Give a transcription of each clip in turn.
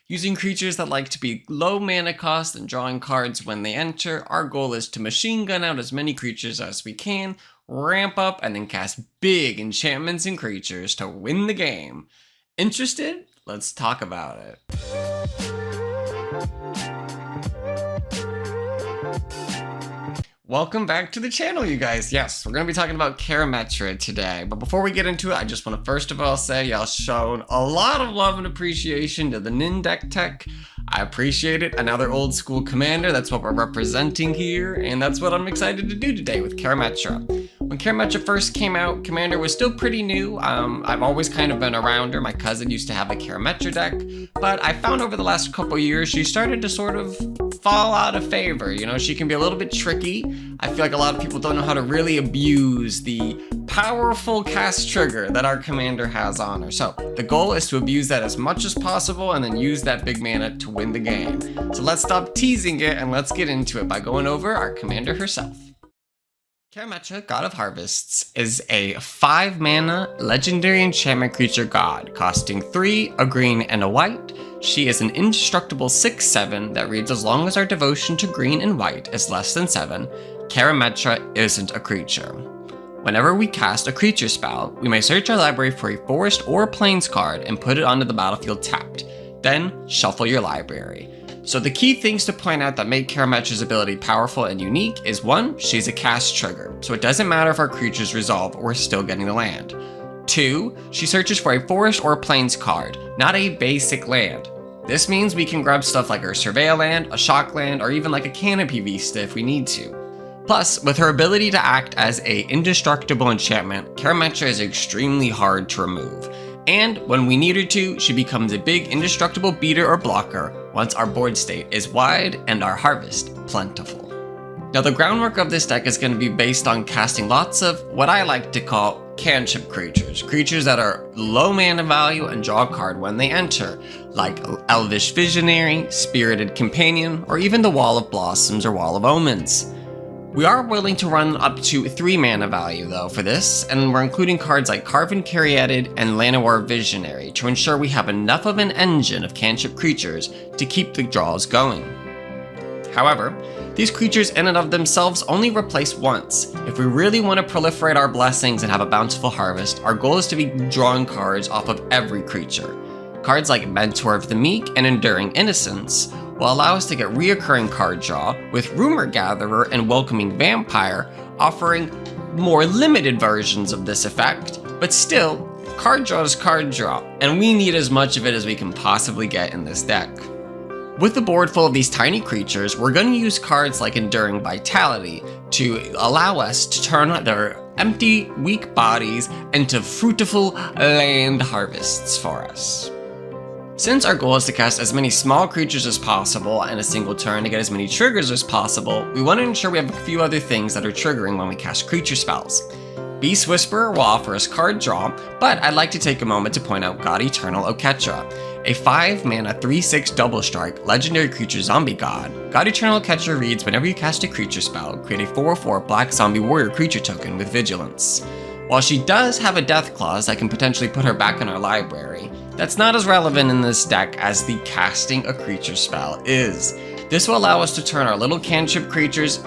Using creatures that like to be low mana cost and drawing cards when they enter, our goal is to machine gun out as many creatures as we can, ramp up, and then cast big enchantments and creatures to win the game. Interested? Let's talk about it. Welcome back to the channel, you guys. Yes, we're going to be talking about Karametra today. But before we get into it, I just want to first of all say y'all shown a lot of love and appreciation to the Nin deck tech. I appreciate it. Another old school commander, that's what we're representing here, and that's what I'm excited to do today with Karametra. When Karametra first came out, Commander was still pretty new. I've always kind of been around her. My cousin used to have a Karametra deck, but I found over the last couple years she started to sort of fall out of favor. You know, she can be a little bit tricky. I feel like a lot of people don't know how to really abuse the powerful cast trigger that our commander has on her. So the goal is to abuse that as much as possible and then use that big mana to win the game. So let's stop teasing it and let's get into it by going over our commander herself. Karametra, God of Harvests, is a 5-mana legendary enchantment creature god, costing 3, a green, and a white. She is an indestructible 6/7 that reads as long as our devotion to green and white is less than 7, Karametra isn't a creature. Whenever we cast a creature spell, we may search our library for a forest or a plains card and put it onto the battlefield tapped. Then shuffle your library. So the key things to point out that make Karametra's ability powerful and unique is 1, she's a cast trigger, so it doesn't matter if our creatures resolve, we're still getting the land. 2, she searches for a forest or a plains card, not a basic land. This means we can grab stuff like our Surveil land, a Shock land, or even like a Canopy Vista if we need to. Plus, with her ability to act as a indestructible enchantment, Karametra is extremely hard to remove. And when we need her to, she becomes a big indestructible beater or blocker once our board state is wide and our harvest plentiful. Now the groundwork of this deck is going to be based on casting lots of what I like to call cantrip creatures. Creatures that are low mana value and draw a card when they enter, like Elvish Visionary, Spirited Companion, or even the Wall of Blossoms or Wall of Omens. We are willing to run up to 3 mana value though for this, and we're including cards like Carven Caryatid and Llanowar Visionary to ensure we have enough of an engine of cantrip creatures to keep the draws going. However, these creatures in and of themselves only replace once. If we really want to proliferate our blessings and have a bountiful harvest, our goal is to be drawing cards off of every creature. Cards like Mentor of the Meek and Enduring Innocence will allow us to get reoccurring card draw, with Rumor Gatherer and Welcoming Vampire offering more limited versions of this effect, but still, card draw is card draw, and we need as much of it as we can possibly get in this deck. With the board full of these tiny creatures, we're going to use cards like Enduring Vitality to allow us to turn their empty, weak bodies into fruitful land harvests for us. Since our goal is to cast as many small creatures as possible in a single turn to get as many triggers as possible, we want to ensure we have a few other things that are triggering when we cast creature spells. Beast Whisperer will offer us card draw, but I'd like to take a moment to point out God Eternal Oketra, a 5-mana 3/6 double strike legendary creature zombie god. God Eternal Oketra reads whenever you cast a creature spell, create a 4/4 black zombie warrior creature token with vigilance. While she does have a death clause that can potentially put her back in our library, that's not as relevant in this deck as the casting a creature spell is. This will allow us to turn our little cantrip creatures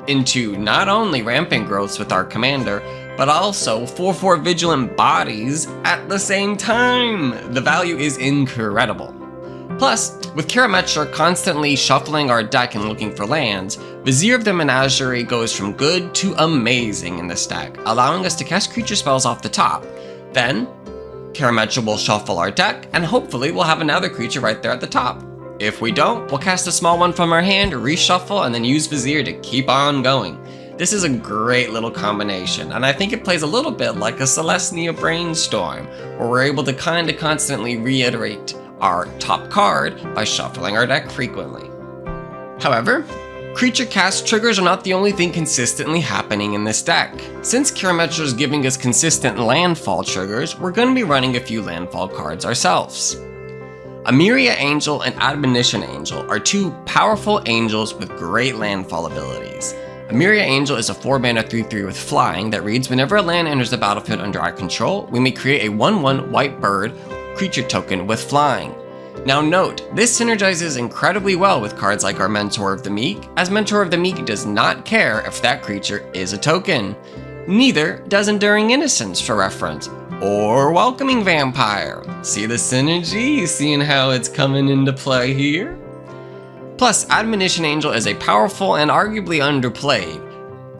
into not only rampant growths with our commander, but also 4/4 vigilant bodies at the same time. The value is incredible. Plus, with Karametra constantly shuffling our deck and looking for lands, Vizier of the Menagerie goes from good to amazing in this deck, allowing us to cast creature spells off the top. Then, Karametra will shuffle our deck, and hopefully we'll have another creature right there at the top. If we don't, we'll cast a small one from our hand, reshuffle, and then use Vizier to keep on going. This is a great little combination, and I think it plays a little bit like a Selesnya Brainstorm, where we're able to kind of constantly reiterate our top card by shuffling our deck frequently. However, creature cast triggers are not the only thing consistently happening in this deck. Since Karametra is giving us consistent landfall triggers, we're going to be running a few landfall cards ourselves. Amiria Angel and Admonition Angel are 2 powerful angels with great landfall abilities. Amiria Angel is a 4-mana 3/3 with flying that reads whenever a land enters the battlefield under our control, we may create a 1/1 white bird creature token with flying. Now note, this synergizes incredibly well with cards like our Mentor of the Meek, as Mentor of the Meek does not care if that creature is a token. Neither does Enduring Innocence, for reference, or Welcoming Vampire. See the synergy? Seeing how it's coming into play here? Plus, Admonition Angel is a powerful and arguably underplayed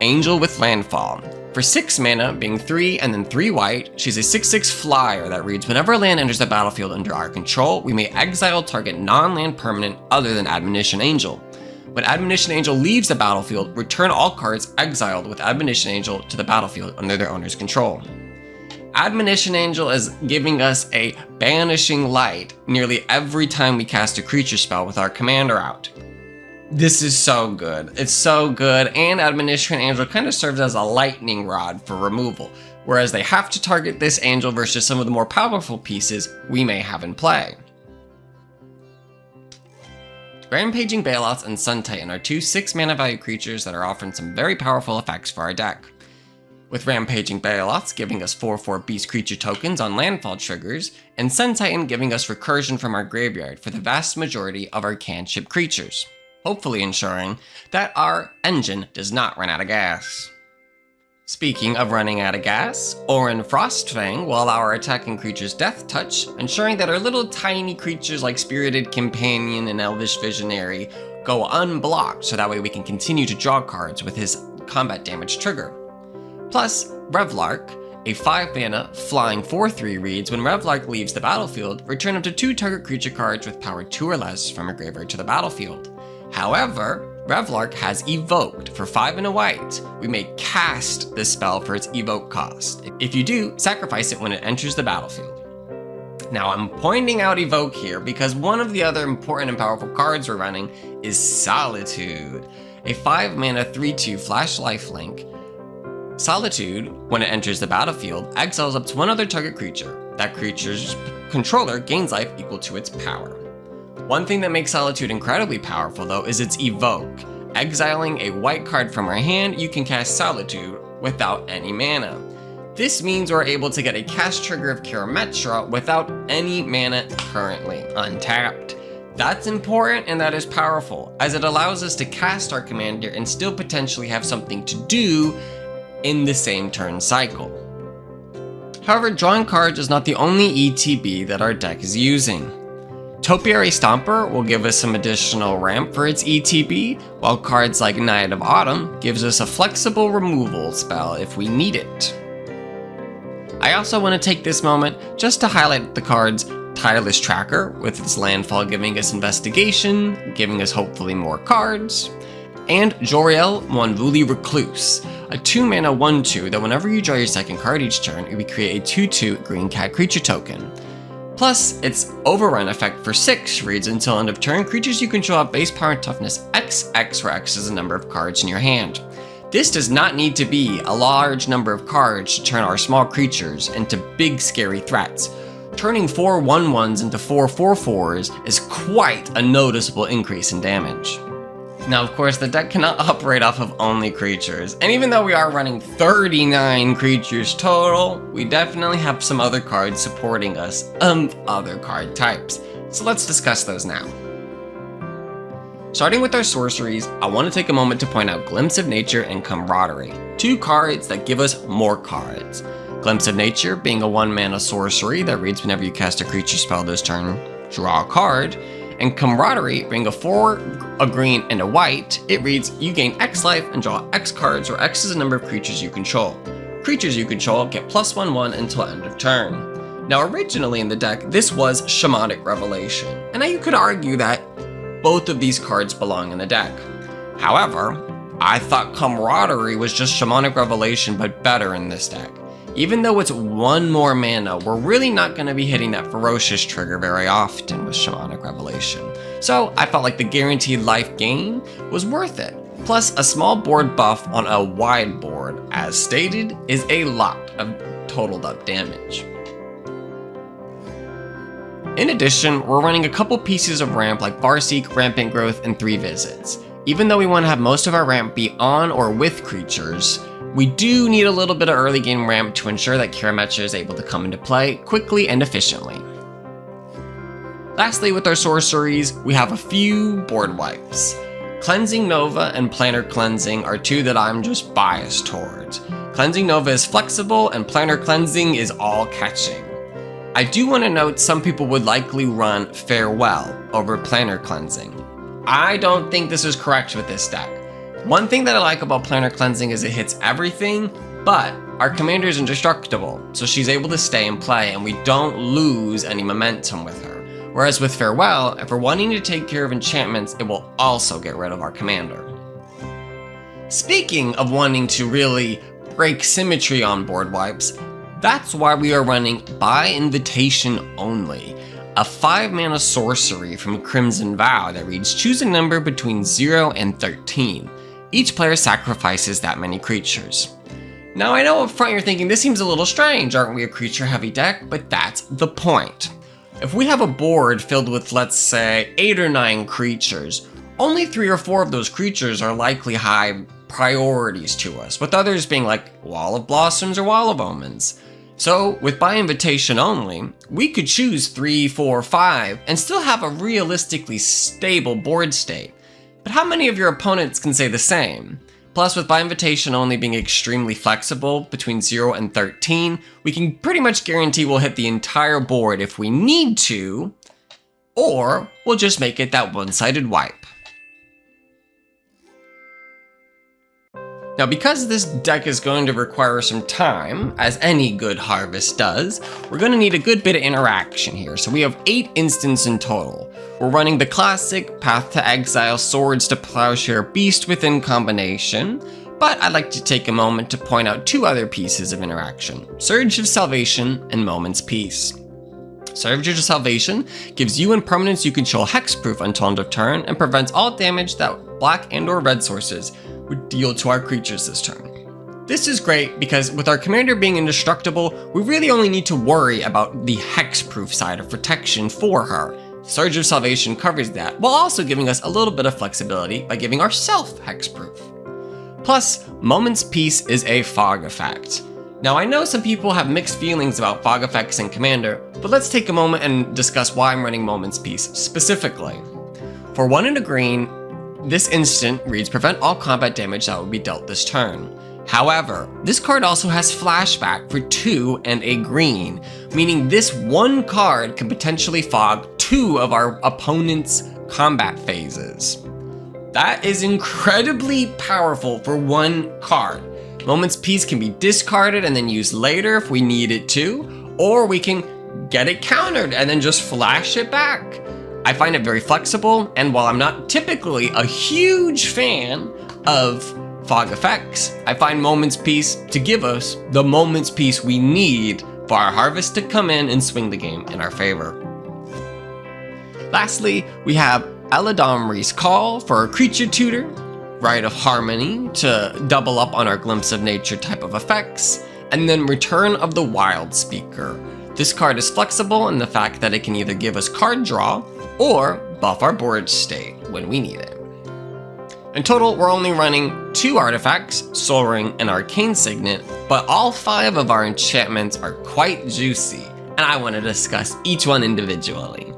angel with landfall. For 6 mana, being 3 and then 3 white, she's a 6/6 flyer that reads, whenever a land enters the battlefield under our control, we may exile target non-land permanent other than Admonition Angel. When Admonition Angel leaves the battlefield, return all cards exiled with Admonition Angel to the battlefield under their owner's control. Admonition Angel is giving us a banishing light nearly every time we cast a creature spell with our commander out. This is so good. It's so good, and Admonition Angel kind of serves as a lightning rod for removal, whereas they have to target this angel versus some of the more powerful pieces we may have in play. Rampaging Bailouts and Sun Titan are 2 6-mana value creatures that are offering some very powerful effects for our deck. With Rampaging Bailouts giving us 4/4 beast creature tokens on landfall triggers, and Sun Titan giving us recursion from our graveyard for the vast majority of our cantrip creatures, hopefully ensuring that our engine does not run out of gas. Speaking of running out of gas, Orin Frostfang will allow our attacking creatures Death Touch, ensuring that our little tiny creatures like Spirited Companion and Elvish Visionary go unblocked, so that way we can continue to draw cards with his combat damage trigger. Plus, Revlark, a 5-mana flying 4/3 reads, when Revlark leaves the battlefield, return up to 2 target creature cards with power 2 or less from a graveyard to the battlefield. However, Revlark has evoked for 5 and a white. We may cast this spell for its evoke cost. If you do, sacrifice it when it enters the battlefield. Now I'm pointing out evoke here because one of the other important and powerful cards we're running is Solitude, a 5-mana 3/2 flash lifelink. Solitude, when it enters the battlefield, exiles up to 1 other target creature. That creature's controller gains life equal to its power. One thing that makes Solitude incredibly powerful though is its evoke. Exiling a white card from our hand, you can cast Solitude without any mana. This means we're able to get a cast trigger of Karametra without any mana currently untapped. That's important and that is powerful, as it allows us to cast our commander and still potentially have something to do in the same turn cycle. However, drawing cards is not the only ETB that our deck is using. Topiary Stomper will give us some additional ramp for its ETB, while cards like Night of Autumn gives us a flexible removal spell if we need it. I also want to take this moment just to highlight the cards Tireless Tracker, with its landfall giving us investigation, giving us hopefully more cards, and Joriel Monvuli Recluse, a 2-mana 1/2 that whenever you draw your second card each turn, it will create a 2/2 green cat creature token. Plus, its Overrun effect for 6 reads, until end of turn, creatures you control have base power and toughness XX, where X is the number of cards in your hand. This does not need to be a large number of cards to turn our small creatures into big scary threats. Turning 4 1/1s into 4 4/4s is quite a noticeable increase in damage. Now, of course, the deck cannot operate off of only creatures, and even though we are running 39 creatures total, we definitely have some other cards supporting us of other card types. So let's discuss those now. Starting with our sorceries, I want to take a moment to point out Glimpse of Nature and Camaraderie, 2 cards that give us more cards. Glimpse of Nature being a 1-mana sorcery that reads whenever you cast a creature spell this turn, draw a card, and Camaraderie being a 4, a green, and a white, it reads, you gain X life and draw X cards, where X is the number of creatures you control. Creatures you control get +1/1 until end of turn. Now originally in the deck, this was Shamanic Revelation, and now you could argue that both of these cards belong in the deck. However, I thought Camaraderie was just Shamanic Revelation but better in this deck. Even though it's 1 more mana, we're really not going to be hitting that Ferocious trigger very often with Shamanic Revelation. So I felt like the guaranteed life gain was worth it. Plus, a small board buff on a wide board, as stated, is a lot of totaled up damage. In addition, we're running a couple pieces of ramp like Farseek, Rampant Growth, and 3 Visits. Even though we want to have most of our ramp be on or with creatures, we do need a little bit of early game ramp to ensure that Karametra is able to come into play quickly and efficiently. Lastly, with our sorceries, we have a few board wipes. Cleansing Nova and Planar Cleansing are two that I'm just biased towards. Cleansing Nova is flexible and Planar Cleansing is all catching. I do want to note some people would likely run Farewell over Planar Cleansing. I don't think this is correct with this deck. One thing that I like about Planar Cleansing is it hits everything, but our commander is indestructible, so she's able to stay and play and we don't lose any momentum with her. Whereas with Farewell, if we're wanting to take care of enchantments, it will also get rid of our commander. Speaking of wanting to really break symmetry on board wipes, that's why we are running By Invitation Only, a 5-mana sorcery from Crimson Vow that reads choose a number between 0 and 13. Each player sacrifices that many creatures. Now I know up front you're thinking this seems a little strange, aren't we a creature heavy deck? But that's the point. If we have a board filled with, let's say, 8 or 9 creatures, only 3 or 4 of those creatures are likely high priorities to us, with others being like Wall of Blossoms or Wall of Omens. So, with By Invitation Only, we could choose 3, 4, 5, and still have a realistically stable board state. But how many of your opponents can say the same? Plus, with By Invitation Only being extremely flexible between 0 and 13, we can pretty much guarantee we'll hit the entire board if we need to, or we'll just make it that one-sided wipe. Now, because this deck is going to require some time, as any good harvest does, we're going to need a good bit of interaction here, so we have 8 instants in total. We're running the classic Path to Exile Swords to Plowshare Beast within combination, but I'd like to take a moment to point out 2 other pieces of interaction, Surge of Salvation and Moment's Peace. Surge of Salvation gives you and permanents you control hexproof until end of turn and prevents all damage that black and or red sources would deal to our creatures this turn. This is great because with our commander being indestructible, we really only need to worry about the hexproof side of protection for her. Surge of Salvation covers that, while also giving us a little bit of flexibility by giving ourselves hexproof. Plus, Moment's Peace is a fog effect. Now I know some people have mixed feelings about fog effects in Commander, but let's take a moment and discuss why I'm running Moment's Peace specifically. For 1 and a green, this instant reads prevent all combat damage that would be dealt this turn. However, this card also has flashback for 2 and a green, meaning this one card can potentially fog 2 of our opponent's combat phases. That is incredibly powerful for 1 card. Moment's Peace can be discarded and then used later if we need it to, or we can get it countered and then just flash it back. I find it very flexible, and while I'm not typically a huge fan of fog effects, I find Moment's Peace to give us the Moment's Peace we need for our harvest to come in and swing the game in our favor. Lastly, we have Eladamri's Call for our creature tutor, Rite of Harmony to double up on our Glimpse of Nature type of effects, and then Return of the Wild Speaker. This card is flexible in the fact that it can either give us card draw or buff our board state when we need it. In total, we're only running 2 artifacts, Soul Ring and Arcane Signet, but all 5 of our enchantments are quite juicy, and I want to discuss each one individually.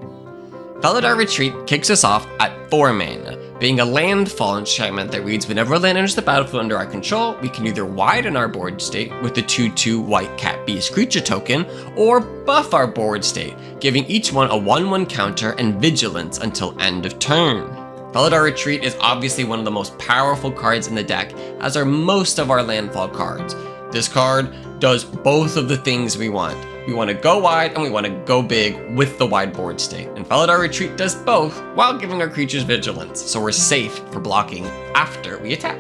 Felidar Retreat kicks us off at 4 mana, being a landfall enchantment that reads whenever a land enters the battlefield under our control, we can either widen our board state with the 2/2 White Cat Beast creature token, or buff our board state, giving each one a 1/1 counter and vigilance until end of turn. Felidar Retreat is obviously one of the most powerful cards in the deck, as are most of our landfall cards. This card does both of the things we want. We want to go wide and we want to go big with the wide board state. And Felidar Retreat does both while giving our creatures vigilance, so we're safe for blocking after we attack.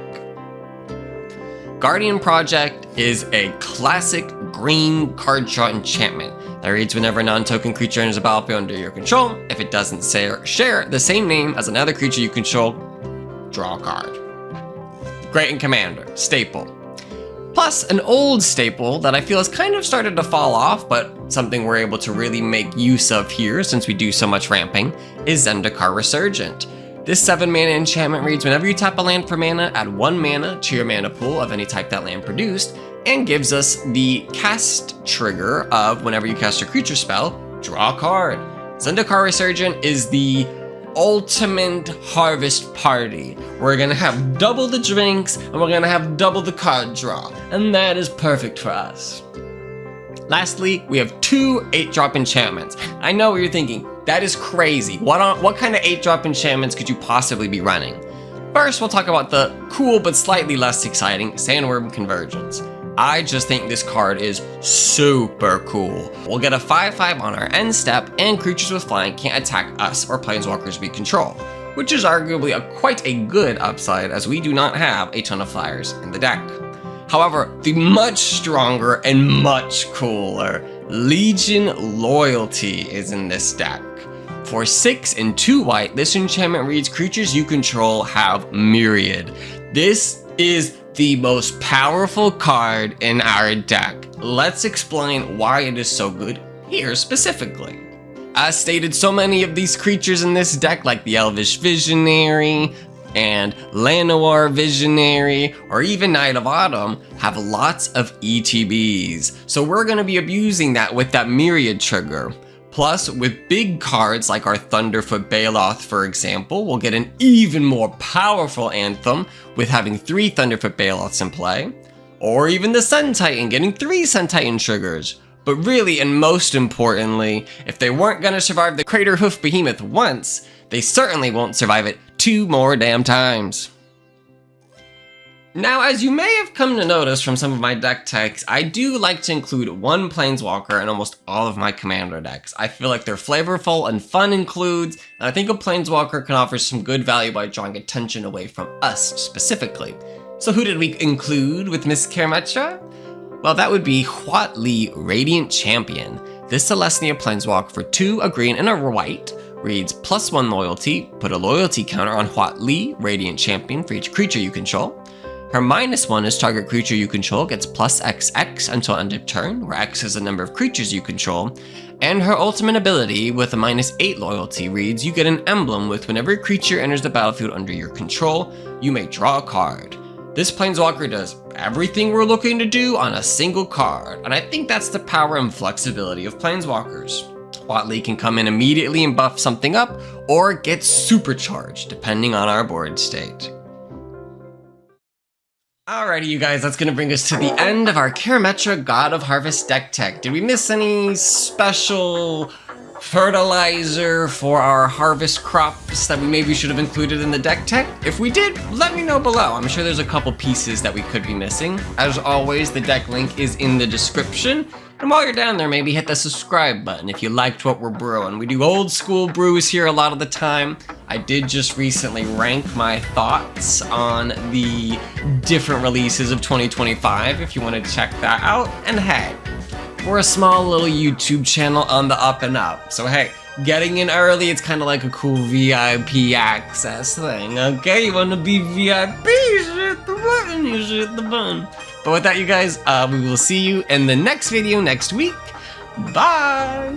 Guardian Project is a classic green card draw enchantment that reads whenever a non-token creature enters the battlefield under your control, if it doesn't share the same name as another creature you control, draw a card. Great in Commander, staple. Plus, an old staple that I feel has kind of started to fall off, but something we're able to really make use of here since we do so much ramping, is Zendikar Resurgent. This 7-mana enchantment reads whenever you tap a land for mana, add 1 mana to your mana pool of any type that land produced, and gives us the cast trigger of whenever you cast a creature spell, draw a card. Zendikar Resurgent is the ultimate harvest party. We're gonna have double the drinks and we're gonna have double the card draw, and that is perfect for us. Lastly, we have 2 8-drop enchantments. I know what you're thinking, that is crazy. What kind of 8-drop enchantments could you possibly be running? First, we'll talk about the cool but slightly less exciting Sandworm Convergence. I just think this card is super cool. We'll get a 5/5 on our end step, and creatures with flying can't attack us or planeswalkers we control, which is arguably quite a good upside as we do not have a ton of flyers in the deck. However, the much stronger and much cooler Legion Loyalty is in this deck. For 6 and 2 white, this enchantment reads creatures you control have Myriad. This is the most powerful card in our deck. Let's explain why it is so good here specifically. As stated, so many of these creatures in this deck, like the Elvish Visionary and Llanowar Visionary, or even Knight of Autumn, have lots of ETBs. So we're going to be abusing that with that Myriad trigger. Plus, with big cards like our Thunderfoot Baloth, for example, we'll get an even more powerful Anthem with having 3 Thunderfoot Baloths in play. Or even the Sun Titan getting 3 Sun Titan triggers. But really, and most importantly, if they weren't going to survive the Crater Hoof Behemoth once, they certainly won't survive it 2 more damn times. Now, as you may have come to notice from some of my deck techs, I do like to include 1 Planeswalker in almost all of my Commander decks. I feel like they're flavorful and fun includes, and I think a Planeswalker can offer some good value by drawing attention away from us specifically. So who did we include with Miss Karametra? Well, that would be Huatli Radiant Champion. This Selesnya Planeswalk for 2, a green and a white, reads +1 loyalty, put a loyalty counter on Huatli Radiant Champion for each creature you control. Her -1 is target creature you control gets +XX until end of turn, where X is the number of creatures you control. And her ultimate ability with a -8 loyalty reads, you get an emblem with whenever a creature enters the battlefield under your control, you may draw a card. This Planeswalker does everything we're looking to do on a single card, and I think that's the power and flexibility of Planeswalkers. Huatli can come in immediately and buff something up, or get supercharged, depending on our board state. Alrighty, you guys, that's going to bring us to the end of our Karametra God of Harvest deck tech. Did we miss any special fertilizer for our harvest crops that we maybe should have included in the deck tech? If we did, let me know below. I'm sure there's a couple pieces that we could be missing. As always, the deck link is in the description. And while you're down there, maybe hit the subscribe button if you liked what we're brewing. We do old school brews here a lot of the time. I did just recently rank my thoughts on the different releases of 2025 if you want to check that out. And hey, we're a small little YouTube channel on the up and up. So hey, getting in early, it's kind of like a cool VIP access thing, okay? You want to be VIP, you should hit the button, you should hit the button. But with that, you guys, we will see you in the next video next week. Bye!